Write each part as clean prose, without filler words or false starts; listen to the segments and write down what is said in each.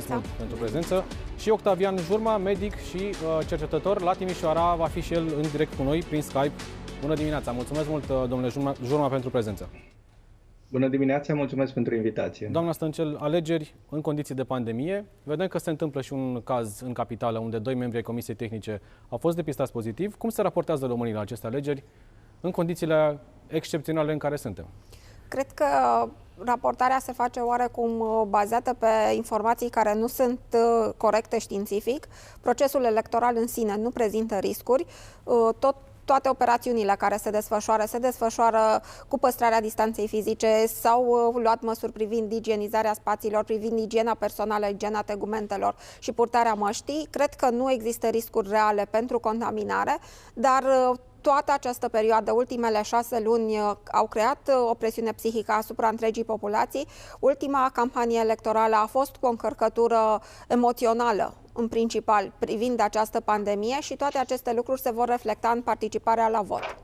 mulțumesc mult pentru prezență. Și Octavian Jurma, medic și cercetător la Timișoara, va fi și el în direct cu noi prin Skype. Bună dimineața! Mulțumesc mult, domnule Jurma, pentru prezență. Bună dimineața, mulțumesc pentru invitație. Doamna Stăncel, alegeri în condiții de pandemie. Vedem că se întâmplă și un caz în capitală unde 2 membri ai Comisiei Tehnice au fost depistați pozitiv. Cum se raportează românii la aceste alegeri în condițiile excepționale în care suntem? Cred că raportarea se face oarecum bazată pe informații care nu sunt corecte științific. Procesul electoral în sine nu prezintă riscuri. Toate operațiunile care se desfășoară cu păstrarea distanței fizice, s-au luat măsuri privind igienizarea spațiilor, privind igiena personală, igiena tegumentelor și purtarea măștii. Cred că nu există riscuri reale pentru contaminare, dar toată această perioadă, ultimele 6 luni, au creat o presiune psihică asupra întregii populații. Ultima campanie electorală a fost cu o încărcătură emoțională, în principal, privind această pandemie și toate aceste lucruri se vor reflecta în participarea la vot.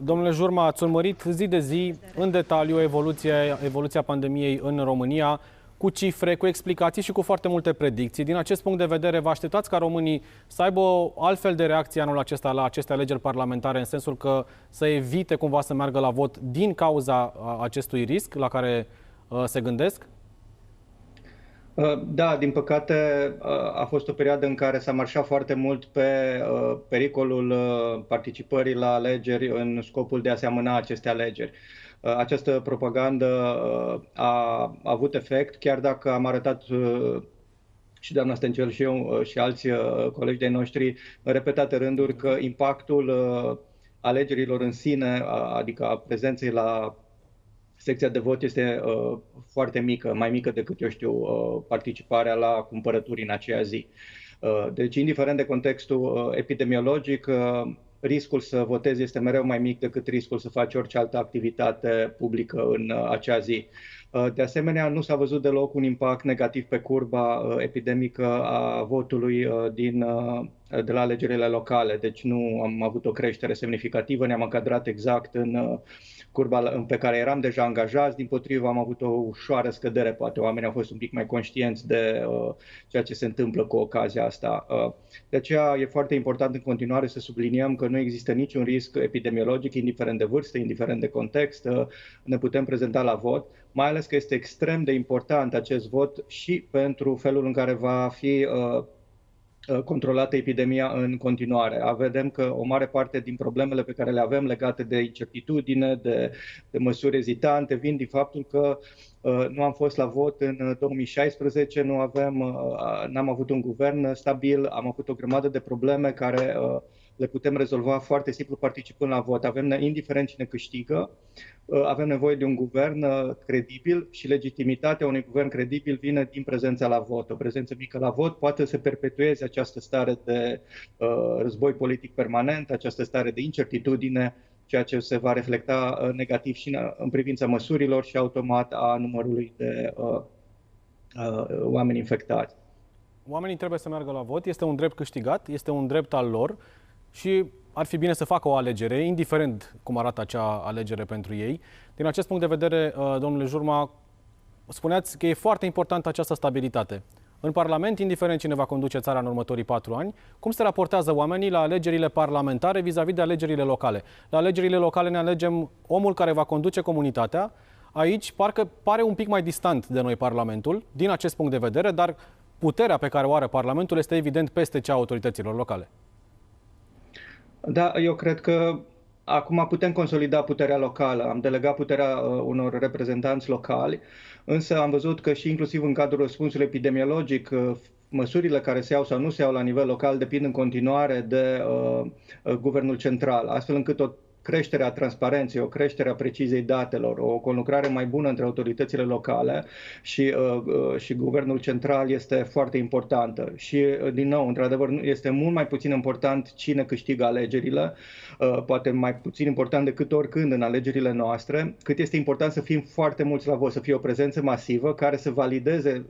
Domnule Jurma, ați urmărit zi de zi, în detaliu, evoluția pandemiei în România, cu cifre, cu explicații și cu foarte multe predicții. Din acest punct de vedere, vă așteptați ca românii să aibă o altfel de reacție anul acesta la aceste alegeri parlamentare, în sensul că să evite cumva să meargă la vot din cauza acestui risc la care se gândesc? Da, din păcate a fost o perioadă în care s-a marșat foarte mult pe pericolul participării la alegeri în scopul de a se amâna aceste alegeri. Această propagandă a avut efect, chiar dacă am arătat și doamna Stăncel și eu și alți colegi de noștri în repetate rânduri că impactul alegerilor în sine, adică a prezenței la secția de vot, este foarte mică, mai mică decât, eu știu, participarea la cumpărături în aceea zi. Deci, indiferent de contextul epidemiologic, riscul să votezi este mereu mai mic decât riscul să faci orice altă activitate publică în acea zi. De asemenea, nu s-a văzut deloc un impact negativ pe curba epidemică a votului de la alegerile locale. Deci nu am avut o creștere semnificativă, ne-am încadrat exact în curba pe care eram deja angajați. Dimpotrivă, am avut o ușoară scădere, poate oamenii au fost un pic mai conștienți de ceea ce se întâmplă cu ocazia asta. De aceea e foarte important în continuare să subliniem că nu există niciun risc epidemiologic, indiferent de vârstă, indiferent de context, ne putem prezenta la vot, mai ales că este extrem de important acest vot și pentru felul în care va fi controlată epidemia în continuare. Vedem că o mare parte din problemele pe care le avem legate de incertitudine, de măsuri ezitante, vin din faptul că nu am fost la vot în 2016, n-am avut un guvern stabil, am avut o grămadă de probleme care le putem rezolva foarte simplu participând la vot. Indiferent cine câștigă, avem nevoie de un guvern credibil și legitimitatea unui guvern credibil vine din prezența la vot. O prezență mică la vot poate să perpetueze această stare de război politic permanent, această stare de incertitudine, ceea ce se va reflecta negativ și în privința măsurilor și automat a numărului de oameni infectați. Oamenii trebuie să meargă la vot, este un drept câștigat, este un drept al lor și ar fi bine să facă o alegere, indiferent cum arată acea alegere pentru ei. Din acest punct de vedere, domnule Jurma, spuneați că e foarte importantă această stabilitate. În Parlament, indiferent cine va conduce țara în următorii 4 ani, cum se raportează oamenii la alegerile parlamentare vis-a-vis de alegerile locale? La alegerile locale ne alegem omul care va conduce comunitatea. Aici parcă pare un pic mai distant de noi Parlamentul, din acest punct de vedere, dar puterea pe care o are Parlamentul este evident peste cea a autorităților locale. Da, eu cred că acum putem consolida puterea locală. Am delegat puterea unor reprezentanți locali, însă am văzut că și inclusiv în cadrul răspunsului epidemiologic, măsurile care se iau sau nu se iau la nivel local depind în continuare de guvernul central, astfel încât o creștere a transparenței, o creștere a preciziei datelor, o conlucrare mai bună între autoritățile locale și guvernul central este foarte importantă. Și, din nou, într-adevăr, este mult mai puțin important cine câștigă alegerile, poate mai puțin important decât oricând în alegerile noastre, cât este important să fim foarte mulți la vot, să fie o prezență masivă care să valideze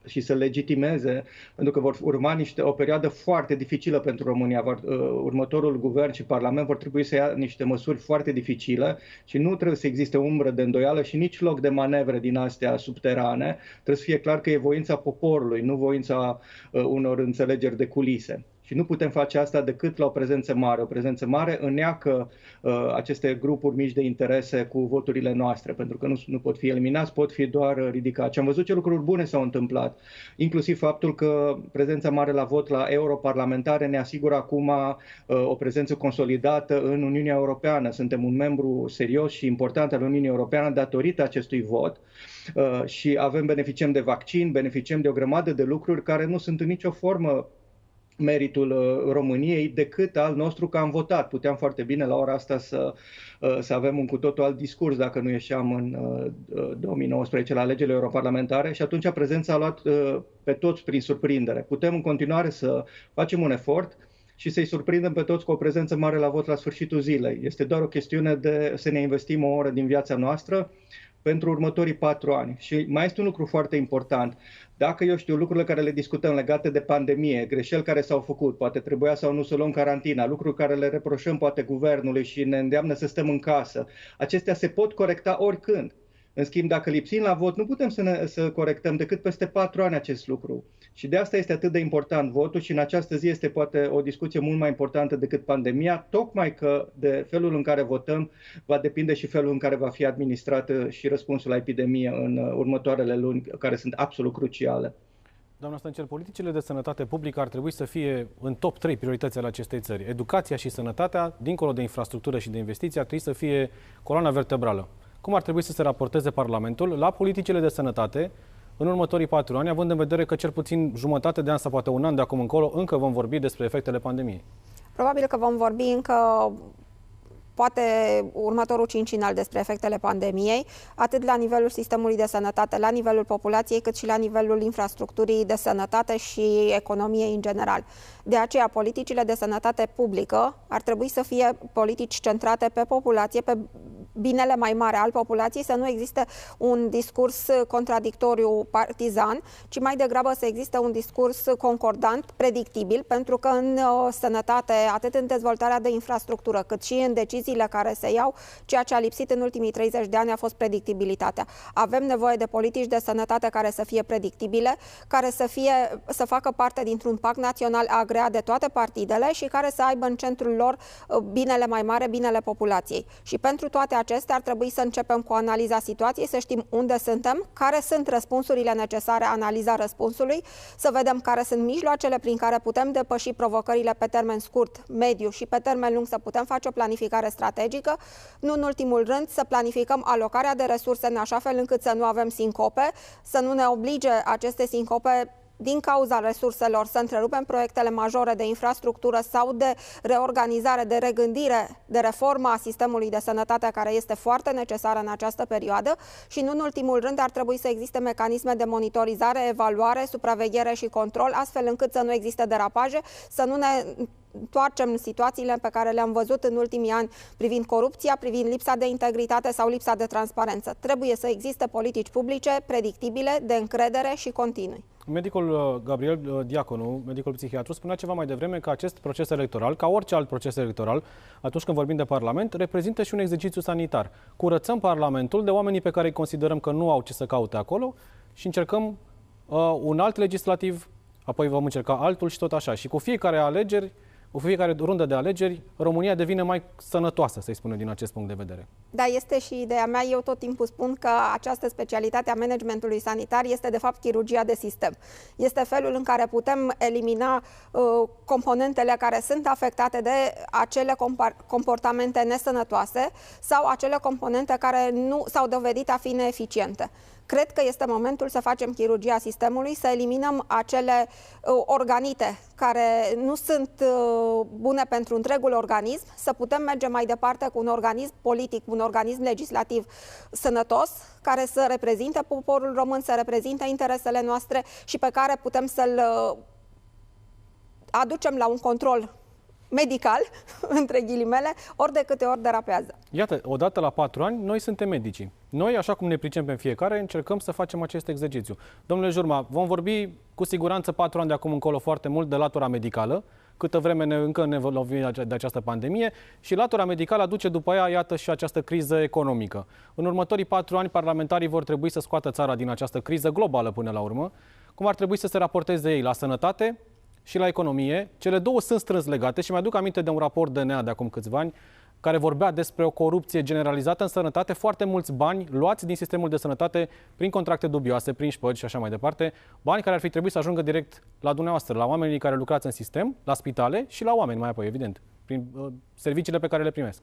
și să legitimeze, pentru că vor urma o perioadă foarte dificilă pentru România. Următorul guvern și Parlament vor trebui să ia niște măsuri foarte dificile și nu trebuie să existe umbră de îndoială și nici loc de manevre din astea subterane. Trebuie să fie clar că e voința poporului, nu voința unor înțelegeri de culise. Și nu putem face asta decât la o prezență mare. O prezență mare înneacă aceste grupuri mici de interese cu voturile noastre, pentru că nu pot fi eliminați, pot fi doar ridicați. Și am văzut ce lucruri bune s-au întâmplat, inclusiv faptul că prezența mare la vot la europarlamentare ne asigură acum o prezență consolidată în Uniunea Europeană. Suntem un membru serios și important al Uniunii Europeane datorită acestui vot și beneficiem de vaccin, beneficiem de o grămadă de lucruri care nu sunt în nicio formă meritul României decât al nostru că am votat. Puteam foarte bine la ora asta să avem un cu totul alt discurs dacă nu ieșeam în 2019 la alegerile europarlamentare și atunci prezența a luat pe toți prin surprindere. Putem în continuare să facem un efort și să-i surprindem pe toți cu o prezență mare la vot la sfârșitul zilei. Este doar o chestiune de să ne investim o oră din viața noastră pentru următorii 4 ani. Și mai este un lucru foarte important. Dacă, eu știu, lucrurile care le discutăm legate de pandemie, greșeli care s-au făcut, poate trebuia sau nu să luăm carantina, lucruri care le reproșăm poate guvernului și ne îndeamnă să stăm în casă, acestea se pot corecta oricând. În schimb, dacă lipsim la vot, nu putem să corectăm decât peste 4 ani acest lucru. Și de asta este atât de important votul și în această zi este poate o discuție mult mai importantă decât pandemia, tocmai că de felul în care votăm va depinde și felul în care va fi administrat și răspunsul la epidemie în următoarele luni, care sunt absolut cruciale. Doamna Stăncel, politicile de sănătate publică ar trebui să fie în top 3 priorități ale acestei țări. Educația și sănătatea, dincolo de infrastructură și de investiții, ar trebui să fie coloana vertebrală. Cum ar trebui să se raporteze Parlamentul la politicile de sănătate în următorii 4 ani, având în vedere că cel puțin jumătate de an sau poate un an de acum încolo încă vom vorbi despre efectele pandemiei? Probabil că vom vorbi încă poate următorul cincinal despre efectele pandemiei, atât la nivelul sistemului de sănătate, la nivelul populației, cât și la nivelul infrastructurii de sănătate și economiei în general. De aceea, politicile de sănătate publică ar trebui să fie politici centrate pe populație, pe binele mai mare al populației, să nu existe un discurs contradictoriu partizan, ci mai degrabă să existe un discurs concordant, predictibil, pentru că în sănătate, atât în dezvoltarea de infrastructură, cât și în deciziile care se iau, ceea ce a lipsit în ultimii 30 de ani a fost predictibilitatea. Avem nevoie de politici de sănătate care să fie predictibile, care să facă parte dintr-un pact național agreat de toate partidele și care să aibă în centrul lor binele mai mare, binele populației. Și pentru toate acestea ar trebui să începem cu analiza situației, să știm unde suntem, care sunt răspunsurile necesare, analiza răspunsului, să vedem care sunt mijloacele prin care putem depăși provocările pe termen scurt, mediu și pe termen lung, să putem face o planificare strategică, nu în ultimul rând să planificăm alocarea de resurse în așa fel încât să nu avem sincope, să nu ne oblige aceste sincope din cauza resurselor să întrerupem proiectele majore de infrastructură sau de reorganizare, de regândire, de reformă a sistemului de sănătate care este foarte necesară în această perioadă și, nu în ultimul rând, ar trebui să existe mecanisme de monitorizare, evaluare, supraveghere și control, astfel încât să nu existe derapaje, să nu ne întoarcem situațiile pe care le-am văzut în ultimii ani privind corupția, privind lipsa de integritate sau lipsa de transparență. Trebuie să existe politici publice predictibile, de încredere și continui. Medicul Gabriel Diaconu, medicul psihiatru, spunea ceva mai devreme că acest proces electoral, ca orice alt proces electoral, atunci când vorbim de Parlament, reprezintă și un exercițiu sanitar. Curățăm Parlamentul de oamenii pe care îi considerăm că nu au ce să caute acolo și încercăm un alt legislativ, apoi vom încerca altul și tot așa. Și cu fiecare rundă de alegeri, România devine mai sănătoasă, să-i spunem, din acest punct de vedere. Da, este și ideea mea. Eu tot timpul spun că această specialitate a managementului sanitar este, de fapt, chirurgia de sistem. Este felul în care putem elimina componentele care sunt afectate de acele comportamente nesănătoase sau acele componente care nu s-au dovedit a fi neeficiente. Cred că este momentul să facem chirurgia sistemului, să eliminăm acele organite care nu sunt bune pentru întregul organism, să putem merge mai departe cu un organism politic, un organism legislativ sănătos, care să reprezinte poporul român, să reprezinte interesele noastre și pe care putem să-l aducem la un control medical, între ghilimele, ori de câte ori derapează. Iată, odată la 4 ani, noi suntem medicii. Noi, așa cum ne pricepem fiecare, încercăm să facem acest exercițiu. Domnule Jurma, vom vorbi cu siguranță 4 ani de acum încolo foarte mult de latura medicală, câtă vreme încă ne lovim de această pandemie, și latura medicală aduce după ea, iată, și această criză economică. În următorii 4 ani, parlamentarii vor trebui să scoată țara din această criză globală până la urmă. Cum ar trebui să se raporteze ei la sănătate și la economie? Cele două sunt strâns legate și mi-aduc aminte de un raport DNA de acum câțiva ani care vorbea despre o corupție generalizată în sănătate, foarte mulți bani luați din sistemul de sănătate prin contracte dubioase, prin șpăgi și așa mai departe, bani care ar fi trebuit să ajungă direct la dumneavoastră, la oamenii care lucrați în sistem, la spitale și la oameni mai apoi, evident, prin serviciile pe care le primesc.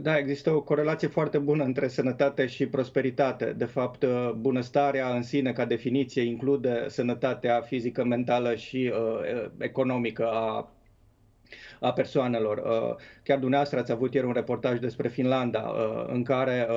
Da, există o corelație foarte bună între sănătate și prosperitate. De fapt, bunăstarea în sine, ca definiție, include sănătatea fizică, mentală și economică a persoanelor. Chiar dumneavoastră ați avut ieri un reportaj despre Finlanda, în care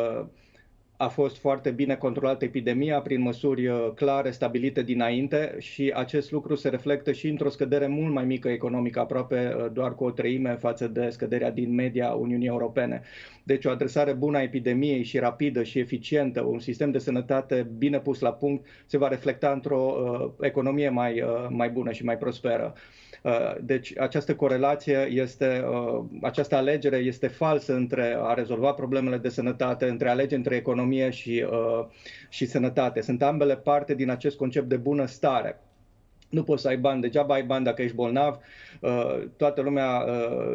a fost foarte bine controlată epidemia prin măsuri clare, stabilite dinainte, și acest lucru se reflectă și într-o scădere mult mai mică economică, aproape doar cu o treime față de scăderea din media Uniunii Europene. Deci o adresare bună a epidemiei și rapidă și eficientă, un sistem de sănătate bine pus la punct, se va reflecta într-o economie mai bună și mai prosperă. Deci această corelație această alegere este falsă între a rezolva problemele de sănătate, între a alege între economie și sănătate. Sunt ambele parte din acest concept de bunăstare. Nu poți să ai bani, degeaba ai bani dacă ești bolnav. Toată lumea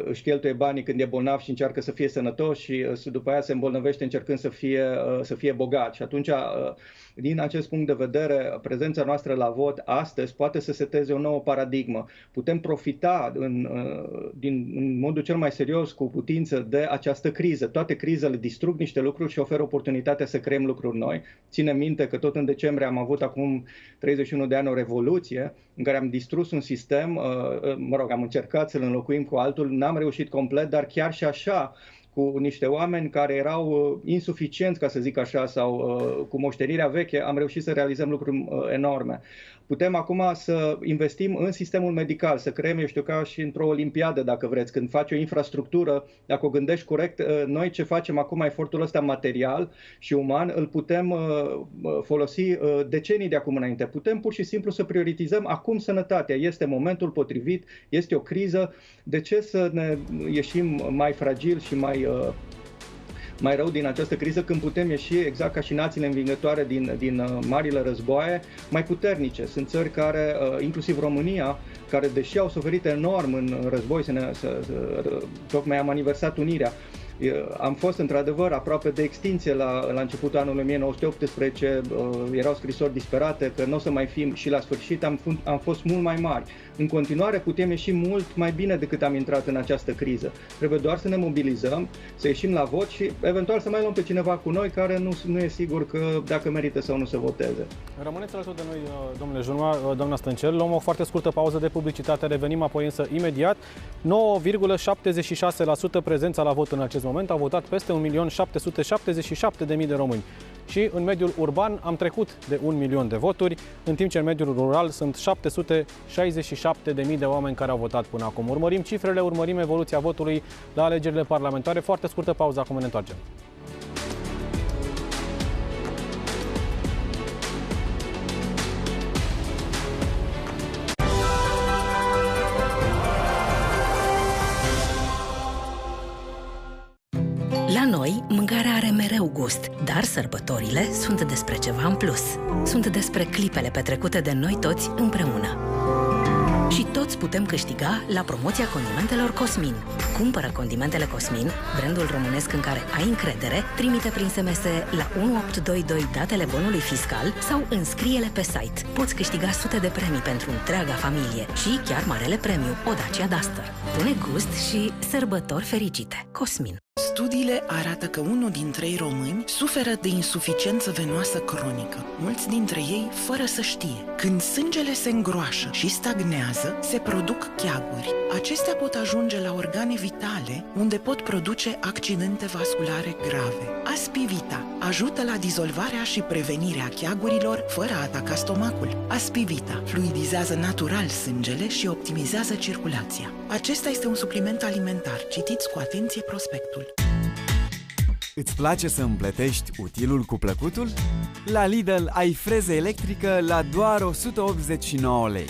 își cheltuie banii când e bolnav și încearcă să fie sănătos și după aia se îmbolnăvește încercând să fie bogat. Și atunci, din acest punct de vedere, prezența noastră la vot astăzi poate să seteze o nouă paradigmă. Putem profita în modul cel mai serios, cu putință, de această criză. Toate crizele distrug niște lucruri și oferă oportunitatea să creăm lucruri noi. Ținem minte că tot în decembrie am avut acum 31 de ani o revoluție în care am distrus un sistem, am încercat să-l înlocuim cu altul, n-am reușit complet, dar chiar și așa, cu niște oameni care erau insuficienți, ca să zic așa, sau cu moștenirea veche, am reușit să realizăm lucruri enorme. Putem acum să investim în sistemul medical, să creăm, eu știu, ca și într-o olimpiadă, dacă vreți, când faci o infrastructură, dacă o gândești corect, noi ce facem acum, efortul ăsta material și uman, îl putem folosi decenii de acum înainte. Putem pur și simplu să prioritizăm acum sănătatea. Este momentul potrivit, este o criză. De ce să ne ieșim mai fragil și mai rău din această criză, când putem ieși, exact ca și națiile învingătoare din marile războaie, mai puternice? Sunt țări care, inclusiv România, care, deși au suferit enorm în război, tocmai am aniversat unirea. Am fost într-adevăr aproape de extinție la începutul anului 1918, erau scrisori disperate că nu o să mai fim, și la sfârșit am fost mult mai mari. În continuare putem ieși mult mai bine decât am intrat în această criză. Trebuie doar să ne mobilizăm, să ieșim la vot și eventual să mai luăm pe cineva cu noi care nu e sigur că dacă merită sau nu să voteze. Rămâneți alături de noi, domnule Jurma, doamna Stăncel. Luăm o foarte scurtă pauză de publicitate, revenim apoi însă imediat. 9,76% prezența la vot în acest moment, au votat peste 1.777.000 de români. Și în mediul urban am trecut de 1 milion de voturi, în timp ce în mediul rural sunt 767.000 de oameni care au votat până acum. Urmărim cifrele, urmărim evoluția votului la alegerile parlamentare. Foarte scurtă pauză, acum ne întoarcem. La noi, mâncarea are mereu gust, dar sărbătorile sunt despre ceva în plus. Sunt despre clipele petrecute de noi toți împreună. Și toți putem câștiga la promoția condimentelor Cosmin. Cumpără condimentele Cosmin, brandul românesc în care ai încredere, trimite prin SMS la 1822 datele bonului fiscal sau înscrie-le pe site. Poți câștiga sute de premii pentru întreaga familie și chiar marele premiu, o Dacia Duster. Pune gust și sărbători fericite. Cosmin. Studiile arată că 1 din 3 români suferă de insuficiență venoasă cronică, mulți dintre ei fără să știe. Când sângele se îngroașă și stagnează, se produc cheaguri. Acestea pot ajunge la organe vitale, unde pot produce accidente vasculare grave. Aspivita ajută la dizolvarea și prevenirea cheagurilor fără a ataca stomacul. Aspivita fluidizează natural sângele și optimizează circulația. Acesta este un supliment alimentar. Citiți cu atenție prospectul. Îți place să împletești utilul cu plăcutul? La Lidl ai freză electrică la doar 189 lei.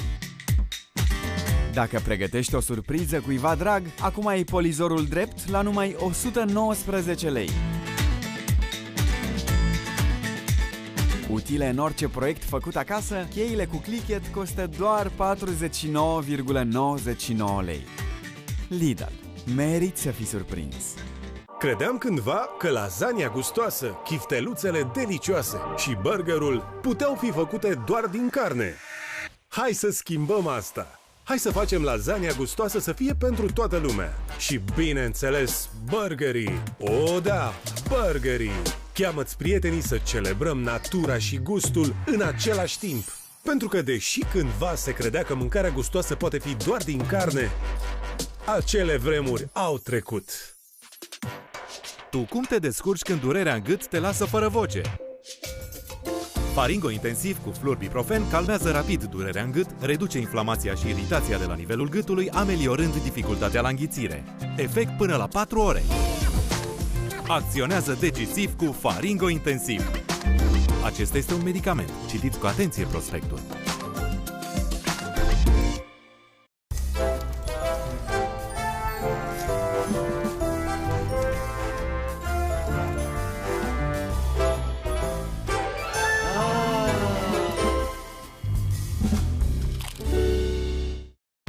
Dacă pregătești o surpriză cuiva drag, acum ai polizorul drept la numai 119 lei. Utile în orice proiect făcut acasă, cheile cu clichet costă doar 49,99 lei. Lidl. Meriți să fii surprins! Credeam cândva că lasagna gustoasă, chifteluțele delicioase și burgerul puteau fi făcute doar din carne. Hai să schimbăm asta! Hai să facem lasagna gustoasă să fie pentru toată lumea. Și bineînțeles, burgerii! O, da, burgerii! Cheamă-ți prietenii să celebrăm natura și gustul în același timp. Pentru că deși cândva se credea că mâncarea gustoasă poate fi doar din carne, acele vremuri au trecut. Tu cum te descurci când durerea în gât te lasă fără voce? Faringo Intensiv cu Flurbiprofen calmează rapid durerea în gât, reduce inflamația și iritația de la nivelul gâtului, ameliorând dificultatea la înghițire. Efect până la 4 ore. Acționează decisiv cu Faringo Intensiv. Acesta este un medicament. Citiți cu atenție prospectul.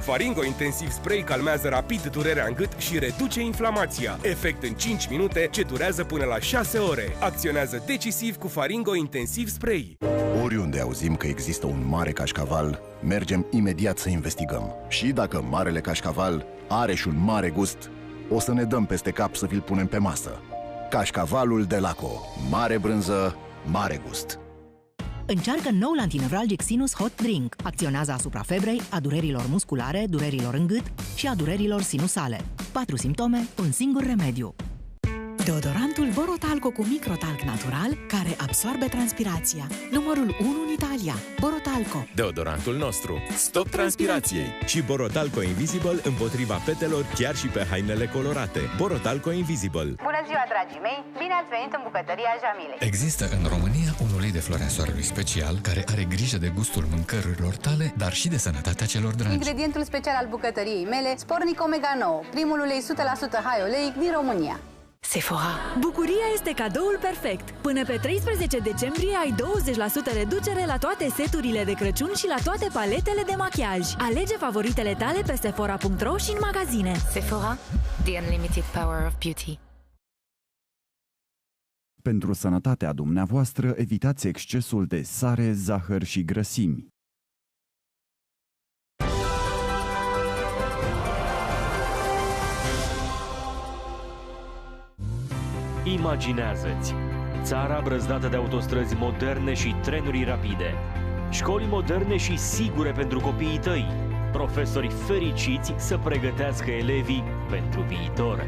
Faringo Intensiv Spray calmează rapid durerea în gât și reduce inflamația. Efect în 5 minute, ce durează până la 6 ore. Acționează decisiv cu Faringo Intensiv Spray. Oriunde auzim că există un mare cașcaval, mergem imediat să investigăm. Și dacă marele cașcaval are și un mare gust, o să ne dăm peste cap să vi-l punem pe masă. Cașcavalul de Laco. Mare brânză, mare gust. Încearcă noul antinevralgic Sinus Hot Drink. Acționează asupra febrei, a durerilor musculare, durerilor în gât și a durerilor sinusale. 4 simptome, un singur remediu. Deodorantul Borotalco cu microtalc natural care absorbe transpirația. Numărul 1 în Italia. Borotalco. Deodorantul nostru. Stop transpirației. Și Borotalco Invisible împotriva petelor chiar și pe hainele colorate. Borotalco Invisible. Bună ziua, dragii mei! Bine ați venit în bucătăria Jamilei. Există în România un ulei de floarea soarelui special care are grijă de gustul mâncărurilor tale, dar și de sănătatea celor dragi. Ingredient special al bucătăriei mele, Spornic Omega 9, primul ulei 100% high oleic din România. Sephora. Bucuria este cadoul perfect. Până pe 13 decembrie ai 20% reducere la toate seturile de Crăciun și la toate paletele de machiaj. Alege favoritele tale pe sephora.ro și în magazine. Sephora, the unlimited power of beauty. Pentru sănătatea dumneavoastră, evitați excesul de sare, zahăr și grăsimi. Imaginează-ți țara brăzdată de autostrăzi moderne și trenuri rapide, școli moderne și sigure pentru copiii tăi, profesori fericiți să pregătească elevii pentru viitor.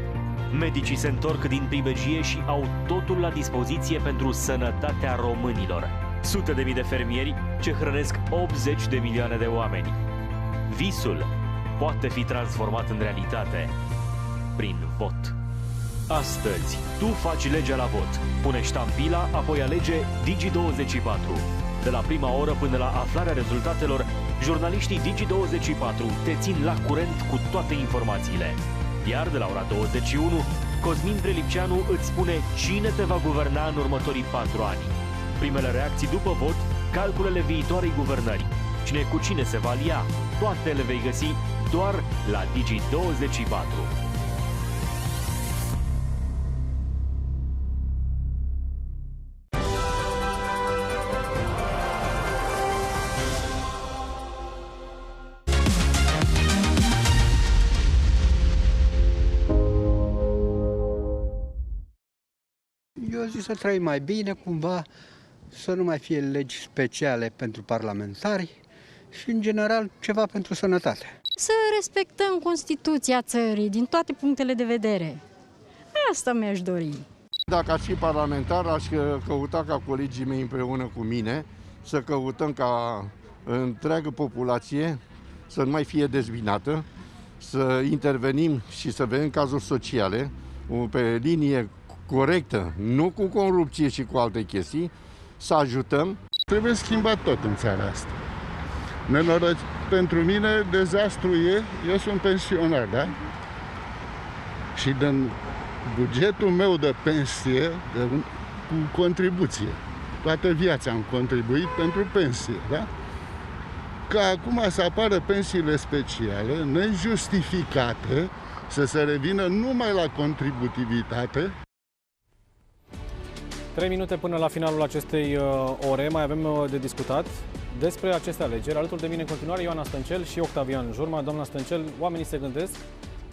Medicii se întorc din pribegie și au totul la dispoziție pentru sănătatea românilor. Sute de mii de fermieri ce hrănesc 80 de milioane de oameni. Visul poate fi transformat în realitate prin vot. Astăzi, tu faci legea la vot. Pune ștampila, apoi alege Digi24. De la prima oră până la aflarea rezultatelor, jurnaliștii Digi24 te țin la curent cu toate informațiile. Iar de la ora 21, Cosmin Prelipceanu îți spune cine te va guverna în următorii 4 ani. Primele reacții după vot, calculele viitoarei guvernări. Cine cu cine se va alia, toate le vei găsi doar la Digi24. eu zic să trăim mai bine, cumva, să nu mai fie legi speciale pentru parlamentari și, în general, ceva pentru sănătate. Să respectăm Constituția țării din toate punctele de vedere. Asta mi-aș dori. Dacă aș fi parlamentar, aș căuta ca colegii mei împreună cu mine să căutăm ca întreagă populație să nu mai fie dezbinată, să intervenim și să vedem cazuri sociale pe linie corectă, nu cu corupție și cu alte chestii, să ajutăm. Trebuie schimbat tot în țara asta. Pentru mine, dezastru eu sunt pensionar, da? Și din bugetul meu de pensie, cu contribuție, toată viața am contribuit pentru pensie, da? Ca acum să apară pensiile speciale, nejustificate, să se revină numai la contributivitate. 3 minute până la finalul acestei ore, mai avem de discutat despre aceste alegeri. Alături de mine în continuare Ioana Stăncel și Octavian Jurma. Doamna Stăncel, oamenii se gândesc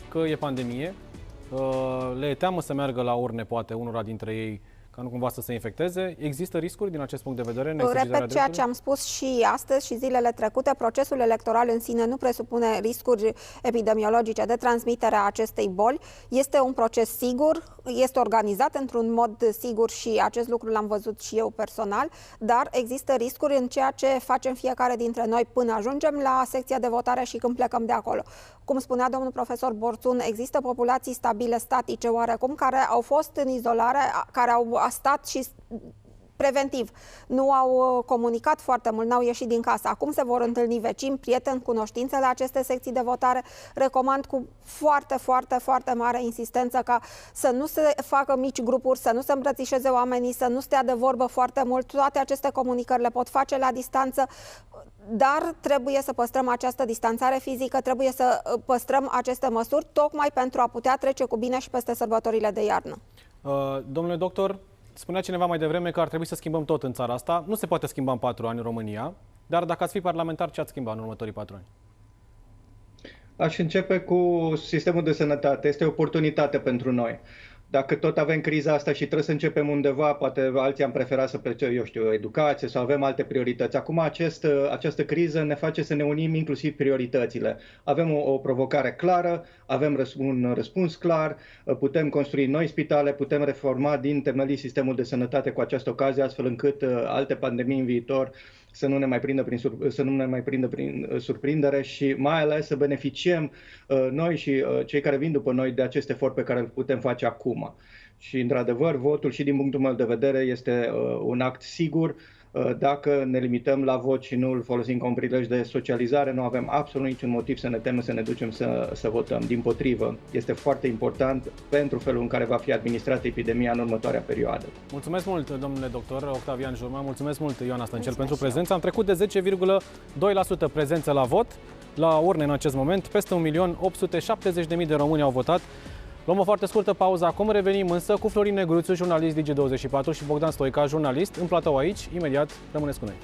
că e pandemie, le e teamă să meargă la urne, poate unora dintre ei, ca nu cumva să se infecteze. Există riscuri din acest punct de vedere? Repet ceea ce am spus și astăzi și zilele trecute, procesul electoral în sine nu presupune riscuri epidemiologice de transmitere a acestei boli. Este un proces sigur, este organizat într-un mod sigur și acest lucru l-am văzut și eu personal, dar există riscuri în ceea ce facem fiecare dintre noi până ajungem la secția de votare și când plecăm de acolo. Cum spunea domnul profesor Borțun, există populații stabile, statice oarecum, care au fost în izolare, care au stat și preventiv. Nu au comunicat foarte mult, n-au ieșit din casă. Acum se vor întâlni vecini, prieteni, cunoștințe la aceste secții de votare. Recomand cu foarte mare insistență ca să nu se facă mici grupuri, să nu se îmbrățișeze oamenii, să nu stea de vorbă foarte mult. Toate aceste comunicări le pot face la distanță, dar trebuie să păstrăm această distanțare fizică, trebuie să păstrăm aceste măsuri, tocmai pentru a putea trece cu bine și peste sărbătorile de iarnă. Domnule doctor, spunea cineva mai devreme că ar trebui să schimbăm tot în țara asta. Nu se poate schimba în 4 ani în România, dar dacă ați fi parlamentar, ce ați schimba în următorii 4 ani? Aș începe cu sistemul de sănătate. Este o oportunitate pentru noi. Dacă tot avem criza asta și trebuie să începem undeva, poate alții am preferat să plece, eu știu, educație, să avem alte priorități. Acum această criză ne face să ne unim inclusiv prioritățile. Avem o provocare clară, avem un răspuns clar, putem construi noi spitale, putem reforma din temelii sistemul de sănătate cu această ocazie, astfel încât alte pandemii în viitor să nu ne mai prindă prin surprindere și mai ales să beneficiem noi și cei care vin după noi de acest efort pe care îl putem face acum. Și, într-adevăr, votul și din punctul meu de vedere este un act sigur. Dacă ne limităm la vot și nu îl folosim ca un prilej de socializare, nu avem absolut niciun motiv să ne temem să ne ducem să votăm. Dimpotrivă, este foarte important pentru felul în care va fi administrată epidemia în următoarea perioadă. Mulțumesc mult, domnule doctor Octavian Jurma, mulțumesc mult, Ioana Stăncel, pentru prezență. Am trecut de 10,2% prezență la vot, la urne în acest moment. Peste 1.870.000 de români au votat. Luăm o foarte scurtă pauză acum, revenim însă cu Florin Negruțiu, jurnalist Digi24 și Bogdan Stoica, jurnalist, în platou aici. Imediat, rămâneți cu noi.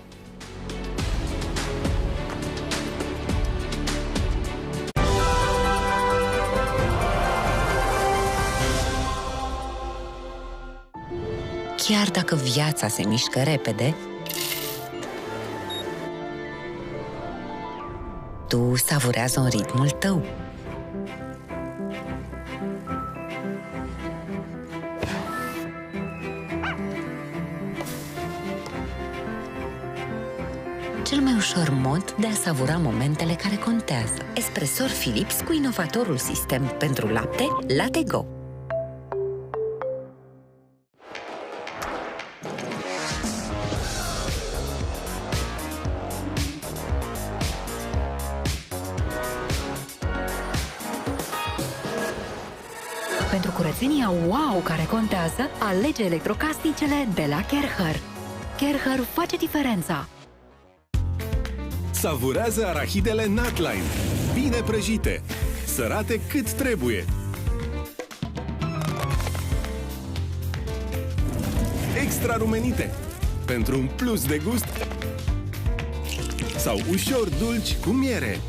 Chiar dacă viața se mișcă repede, tu savurează în ritmul tău. Cel mai ușor mod de a savura momentele care contează. Espresor Philips cu inovatorul sistem pentru lapte Latego. Pentru curățenia wow care contează, alege electrocasnicele de la Kerher. Kerher face diferența. Savurează arahidele Nutline. Bine prăjite, sărate cât trebuie. Extra rumenite, pentru un plus de gust sau ușor dulci cu miere.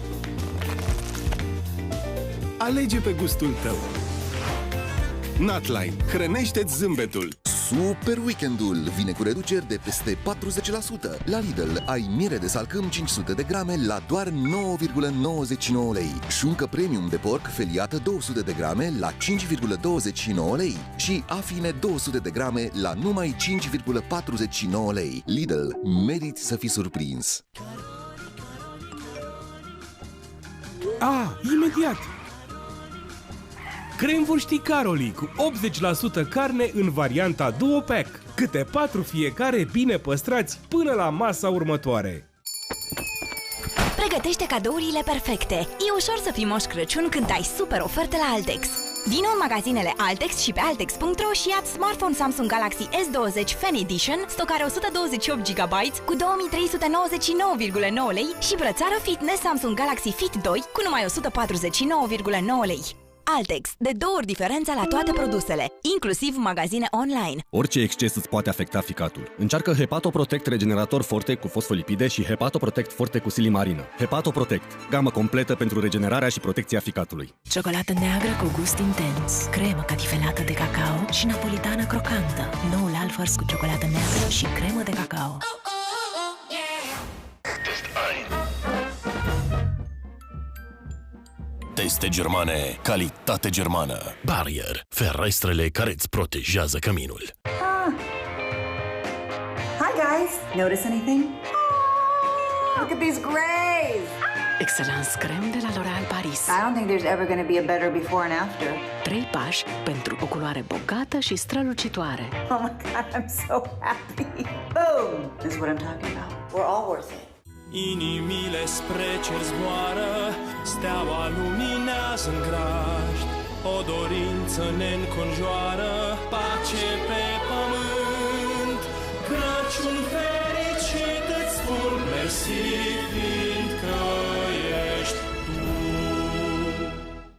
Alege pe gustul tău. Nutline, hrănește-ți zâmbetul. Super weekendul vine cu reduceri de peste 40%. La Lidl ai miere de salcâm 500 de grame la doar 9,99 lei. Șuncă premium de porc feliată 200 de grame la 5,29 lei. Și afine 200 de grame la numai 5,49 lei. Lidl, meriți să fii surprins. Imediat! Cremvârștii Caroli cu 80% carne în varianta Duo Pack. Câte 4 fiecare bine păstrați până la masa următoare. Pregătește cadourile perfecte. E ușor să fii Moș Crăciun când ai super oferte la Altex. Vino în magazinele Altex și pe altex.ro și ia smartphone Samsung Galaxy S20 Fan Edition, stocare 128 GB cu 2399,9 lei și brățară fitness Samsung Galaxy Fit 2 cu numai 149,9 lei. Altex, de 2 ori diferența la toate produsele, inclusiv magazine online. Orice exces îți poate afecta ficatul. Încearcă Hepatoprotect Regenerator Forte cu fosfolipide și Hepatoprotect Forte cu silimarină. Hepatoprotect, gamă completă pentru regenerarea și protecția ficatului. Ciocolată neagră cu gust intens, cremă catifelată de cacao și napolitană crocantă. Noul Alfers cu ciocolată neagră și cremă de cacao. Teste germane, calitate germană. Barrier, ferestrele care îți protejează căminul. Hi guys, notice anything? Look at these grays! Excellence creme de la L'Oréal Paris. I don't think there's ever going to be a better before and after. 3 pași pentru o culoare bogată și strălucitoare. Oh my god, I'm so happy. Boom! This is what I'm talking about. We're all worth it. Inimile spre cer zboară, steaua luminează în grajd, o dorință ne înconjoară, pace pe pământ. Crăciun fericit îți spun mersi, fiindcă ești tu.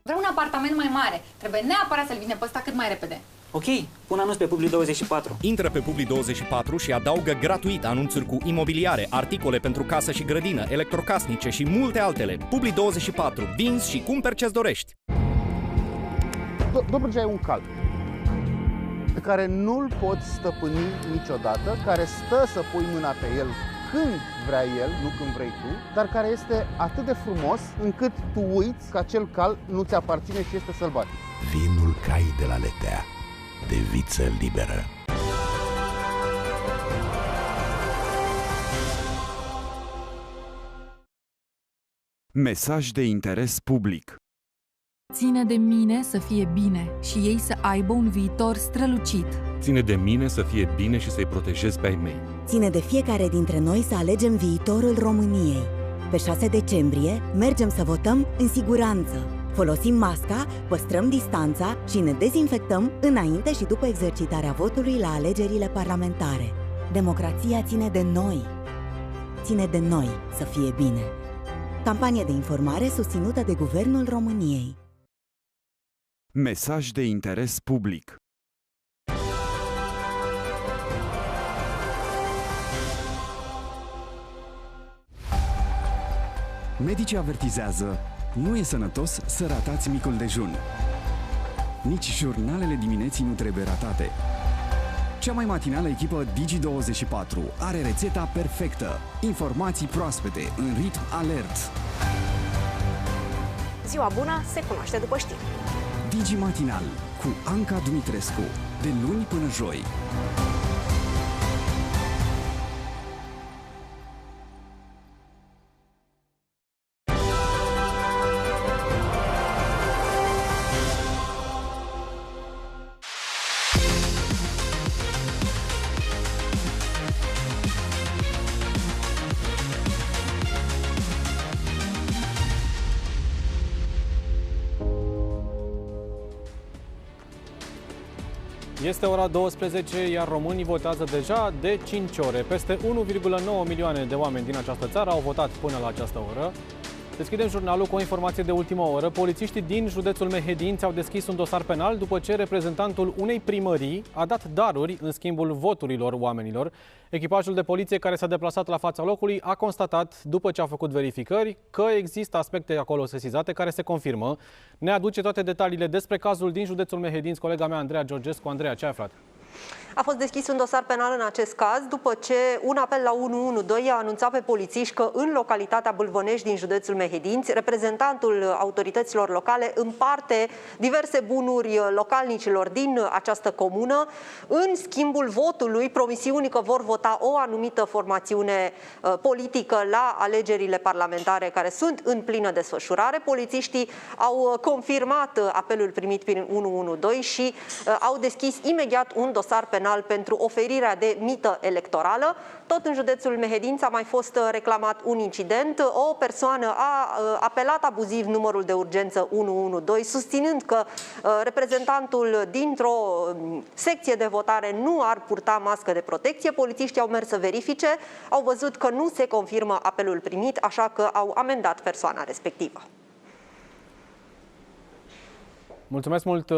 Vreau un apartament mai mare, trebuie neapărat să-l vine pe ăsta cât mai repede. Ok, pun anunț pe Publi24. Intră pe Publi24 și adaugă gratuit anunțuri cu imobiliare, articole pentru casă și grădină, electrocasnice și multe altele. Publi24. Vinzi și cumperi ce-ți dorești. Dobrogea e un cal pe care nu-l poți stăpâni niciodată, care stă să pui mâna pe el când vrea el, nu când vrei tu, dar care este atât de frumos încât tu uiți că acel cal nu ți aparține și este sălbatic. Vinul cai de la Letea, de viță liberă. Mesaj de interes public. Ține de mine să fie bine și ei să aibă un viitor strălucit. Ține de mine să fie bine și să-i protejez pe ai mei. Ține de fiecare dintre noi să alegem viitorul României. Pe 6 decembrie mergem să votăm în siguranță. Folosim masca, păstrăm distanța și ne dezinfectăm înainte și după exercitarea votului la alegerile parlamentare. Democrația ține de noi. Ține de noi să fie bine. Campanie de informare susținută de Guvernul României. Mesaj de interes public. Medicii avertizează: nu e sănătos să ratați micul dejun. Nici jurnalele dimineții nu trebuie ratate. Cea mai matinală echipă Digi24 are rețeta perfectă, informații proaspete, în ritm alert. Ziua bună se cunoaște după știri. Digi Matinal cu Anca Dumitrescu, de luni până joi. Este ora 12, iar românii votează deja de 5 ore. Peste 1,9 milioane de oameni din această țară au votat până la această oră. Deschidem jurnalul cu o informație de ultimă oră. Polițiștii din județul Mehedinți au deschis un dosar penal după ce reprezentantul unei primării a dat daruri în schimbul voturilor oamenilor. Echipajul de poliție care s-a deplasat la fața locului a constatat, după ce a făcut verificări, că există aspecte acolo sesizate care se confirmă. Ne aduce toate detaliile despre cazul din județul Mehedinți colega mea Andreea Georgescu. Andreea, ce ai aflat? A fost deschis un dosar penal în acest caz după ce un apel la 112 a anunțat pe polițiști că în localitatea Bâlvănești din județul Mehedinți, reprezentantul autorităților locale împarte diverse bunuri localnicilor din această comună în schimbul votului, promisiunii că vor vota o anumită formațiune politică la alegerile parlamentare care sunt în plină desfășurare. Polițiștii au confirmat apelul primit prin 112 și au deschis imediat un dosar penal pentru oferirea de mită electorală. Tot în județul Mehedinți a mai fost reclamat un incident. O persoană a apelat abuziv numărul de urgență 112, susținând că reprezentantul dintr-o secție de votare nu ar purta mască de protecție. Polițiștii au mers să verifice, au văzut că nu se confirmă apelul primit, așa că au amendat persoana respectivă. Mulțumesc mult!